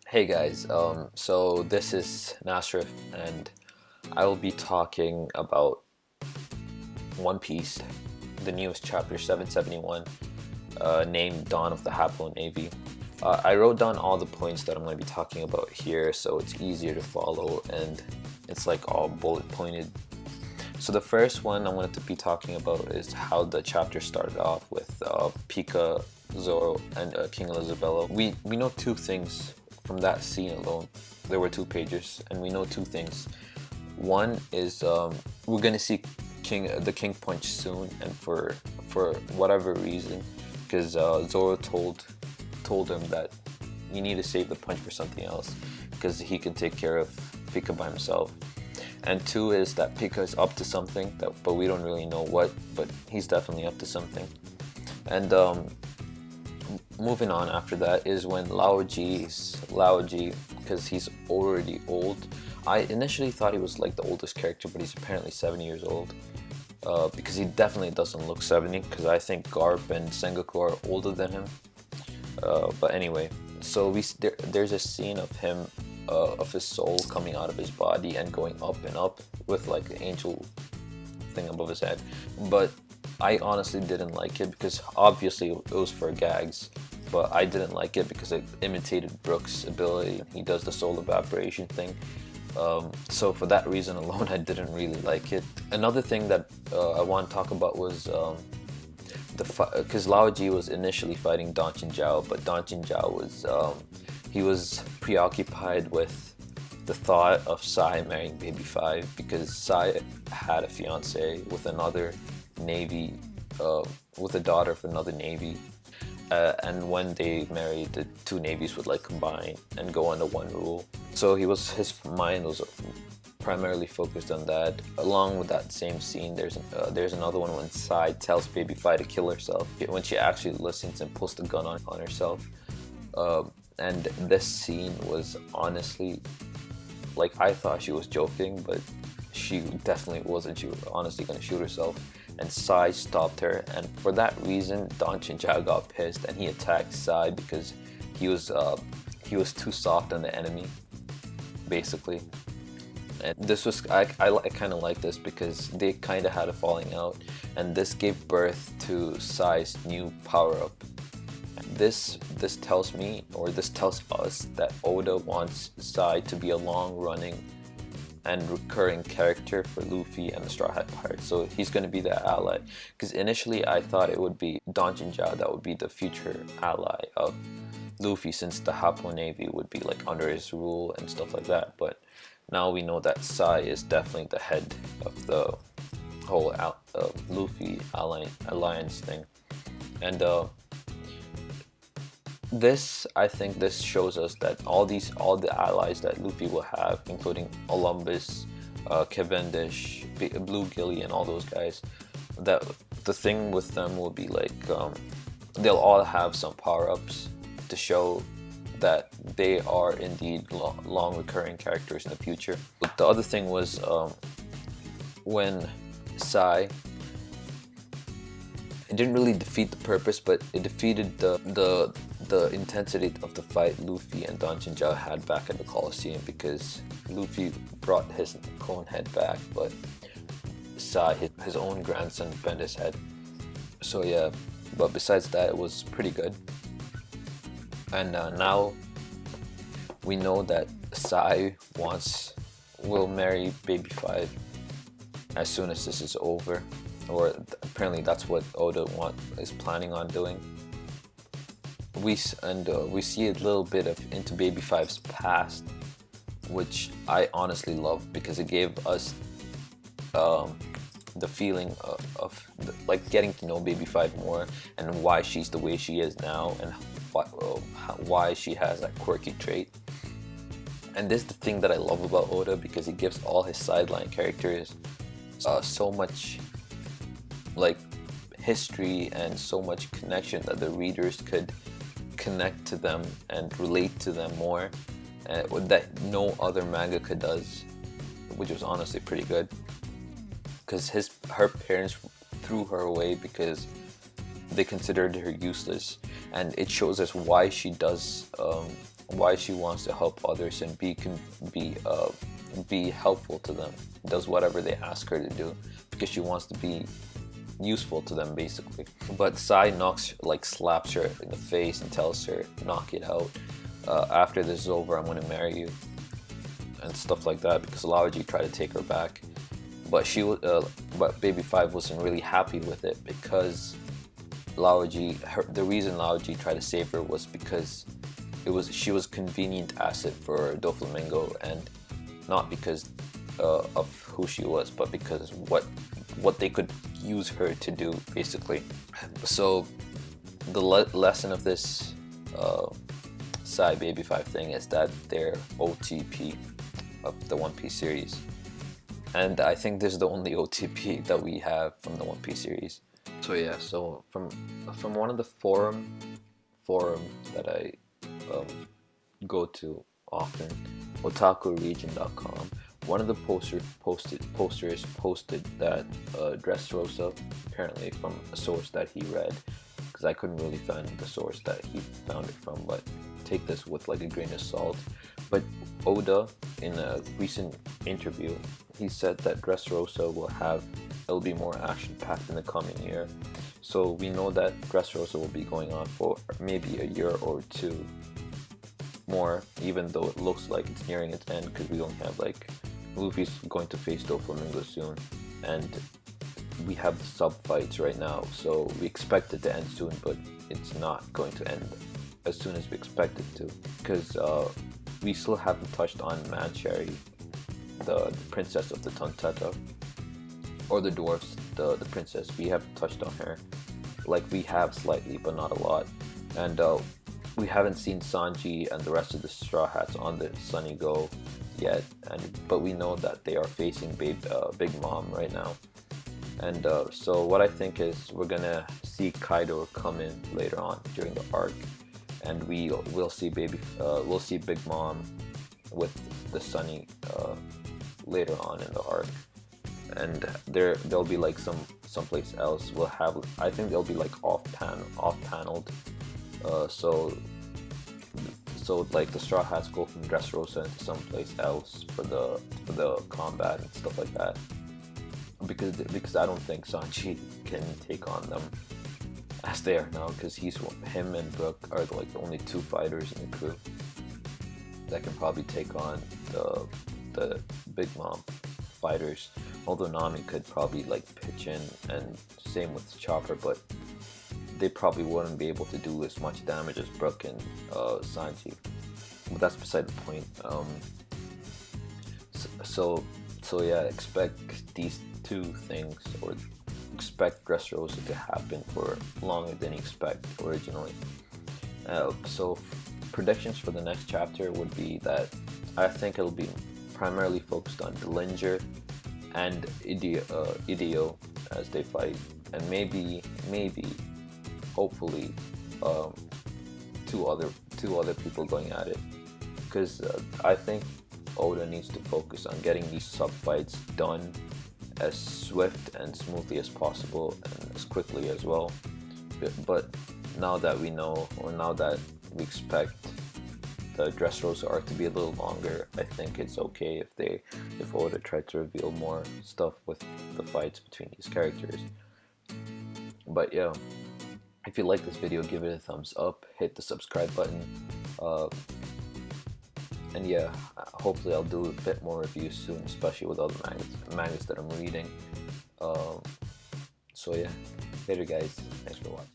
Hey guys, so this is Nasrif, and I will be talking about One Piece, the newest chapter 771, named Dawn of the Happou Navy. I wrote down all the points that I'm going to be talking about here so it's easier to follow and it's like all bullet pointed. So the first one I wanted to be talking about is how the chapter started off with Pika, Zoro, and King Elizabeth. We know two things from that scene alone. There were 2 pages, and we know 2 things. One is we're gonna see the King Punch soon, and for whatever reason, because Zoro told him that you need to save the punch for something else, because he can take care of Pika by himself. And 2 is that Pika is up to something, but we don't really know what, but he's definitely up to something. And moving on after that is when Lao Ji, because he's already old. I initially thought he was like the oldest character, but he's apparently 70 years old. Because he definitely doesn't look 70, because I think Garp and Sengoku are older than him. But anyway, so there's a scene of him, of his soul coming out of his body and going up and up with like an angel thing above his head. But I honestly didn't like it because obviously it was for gags, but I didn't like it because it imitated Brook's ability. He does the soul evaporation thing. So for that reason alone, I didn't really like it. Another thing that I want to talk about was because Lao Ji was initially fighting Don Chinjao, but Don Chinjao was he was preoccupied with the thought of Sai marrying Baby Five, because Sai had a fiance with another navy, with a daughter of another navy, and when they married, the 2 navies would like combine and go under one rule. So his mind was primarily focused on that. Along with that same scene, there's another one when Sai tells Baby Fi to kill herself, when she actually listens and pulls the gun on herself. And this scene was honestly, like, I thought she was joking, but she definitely wasn't. She was honestly gonna shoot herself, and Sai stopped her, and for that reason Don Chinjao got pissed and he attacked Sai because he was too soft on the enemy, basically. And this was, I kind of like this because they kind of had a falling out, and this gave birth to Sai's new power-up. This tells me, or this tells us, that Oda wants Sai to be a long-running and recurring character for Luffy and the Straw Hat Pirates. So he's going to be the ally, because initially I thought it would be Don Chinjao that would be the future ally of Luffy, since the Happou Navy would be like under his rule and stuff like that. But now we know that Sai is definitely the head of the whole Luffy alliance thing. And I think this shows us that all the allies that Luffy will have, including Olympus, Cavendish, Blue Gilly, and all those guys, that the thing with them will be like they'll all have some power-ups to show that they are indeed long recurring characters in the future. But the other thing was when Sai, it didn't really defeat the purpose, but it defeated the intensity of the fight Luffy and Don Chinjao had back at the Coliseum, because Luffy brought his cone head back, but Sai, his own grandson, bent his head. So yeah, but besides that, it was pretty good. And now we know that Sai will marry Baby Five as soon as this is over, or apparently that's what Oda is planning on doing. We see a little bit into Baby Five's past, which I honestly love, because it gave us the feeling of like getting to know Baby Five more, and why she's the way she is now, and why she has that quirky trait. And this is the thing that I love about Oda, because he gives all his sideline characters so much like history and so much connection that the readers could connect to them and relate to them more, that no other mangaka does, which was honestly pretty good. Because her parents threw her away because they considered her useless, and it shows us why she does, why she wants to help others and be helpful to them, does whatever they ask her to do, because she wants to be useful to them basically. But Sai slaps her in the face and tells her, knock it out, after this is over I'm going to marry you, and stuff like that, because Laoji tried to take her back, but but Baby 5 wasn't really happy with it, because the reason Laoji tried to save her was because she was convenient asset for Doflamingo, and not because of who she was, but because what they could use her to do basically. So the lesson of this Sai Baby 5 thing is that they're OTP of the One Piece series, and I think this is the only OTP that we have from the One Piece series. So yeah, so from one of the forum that I go to often, otakuregion.com, one of the posters posted that Dressrosa, apparently from a source that he read, because I couldn't really find the source that he found it from, but take this with like a grain of salt. But Oda, in a recent interview, he said that Dressrosa it'll be more action-packed in the coming year. So we know that Dressrosa will be going on for maybe a year or two more, even though it looks like it's nearing its end, because we don't have like Luffy's going to face Doflamingo soon, and we have the sub fights right now, so we expect it to end soon, but it's not going to end as soon as we expect it to, because we still haven't touched on Mancherry, the princess of the Tonteta, or the dwarfs, the princess. We haven't touched on her. Like, we have slightly, but not a lot. And we haven't seen Sanji and the rest of the Straw Hats on the Sunny Go yet, but we know that they are facing Big Mom right now. And so what I think is we're gonna see Kaido come in later on during the arc, and we'll see Big Mom with the Sunny later on in the arc, and there'll be like someplace else. I think they'll be like off paneled. So like the Straw Hats go from Dressrosa into someplace else for the combat and stuff like that, because I don't think Sanji can take on them as they are now, because him and Brook are like the only two fighters in the crew that can probably take on the Big Mom fighters. Although Nami could probably like pitch in, and same with Chopper, but they probably wouldn't be able to do as much damage as Brook and Sanji. But that's beside the point. So yeah, expect these two things, or expect Dressrosa to happen for longer than you expect originally. So predictions for the next chapter would be that I think it'll be primarily focused on Dillinger and Ideo as they fight, and maybe hopefully two other people going at it, because I think Oda needs to focus on getting these sub fights done as swift and smoothly as possible, and as quickly as well. But now that we know, or now that we expect the Dressrosa arc to be a little longer, I think it's okay if Oda tried to reveal more stuff with the fights between these characters. But yeah, if you like this video, give it a thumbs up, hit the subscribe button, and yeah, hopefully I'll do a bit more reviews soon, especially with other mangas that I'm reading. So yeah, later guys, thanks for watching.